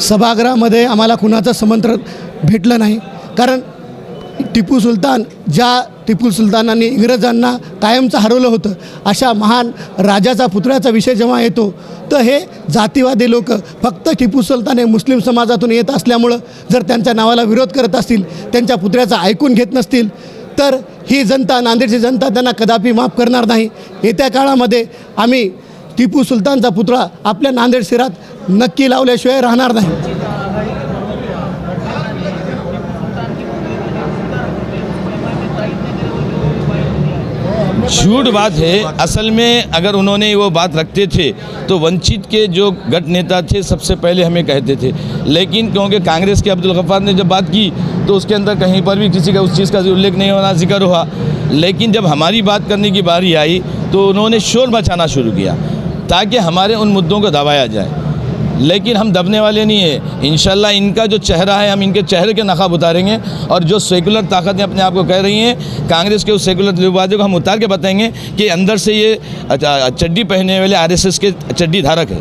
सभागृहामध्ये आम्हाला कुणाचं समंत्र भेटलं नाही, कारण टिपू सुलतानांनी इंग्रजांना कायमचं हरवलं होतं. अशा महान राजाचा पुतळ्याचा विषय जेव्हा येतो तर हे जातीवादी लोक फक्त टिपू सुलतान हे मुस्लिम समाजातून येत असल्यामुळं जर त्यांच्या नावाला विरोध करत असतील, त्यांच्या पुतळ्याचं ऐकून घेत नसतील, तर ही जनता, नांदेडची जनता त्यांना कदापि माफ करणार नाही. येत्या काळामध्ये आम्ही टिपू सुलतानचा पुतळा आपल्या नांदेड शहरात नक्की लावल्याशिवाय राहणार नाही. झूठ बात है। असल में अगर उन्होंने वो बात रखते थे तो वंचित के जो गठ नेता थे सबसे पहले हमें कहते थे, लेकिन क्योंकि कांग्रेस के अब्दुल गफ्फार ने जब बात की तो उसके अंदर कहीं पर भी किसी का उस चीज़ का उल्लेख नहीं होना, जिक्र हुआ। लेकिन जब हमारी बात करने की बारी आई तो उन्होंने शोर मचाना शुरू किया ताकि हमारे उन मुद्दों को दबाया जाए, लेकिन हम दबने वाले नहीं हैं। इंशाल्लाह इनका जो चेहरा है हम इनके चेहरे के नकाब उतारेंगे, और जो सेकुलर ताकतें अपने आप को कह रही हैं कांग्रेस के उस सेकुलर लिबादे को हम उतार के बताएंगे कि अंदर से ये चड्डी पहनने वाले आरएसएस के चड्डी धारक है।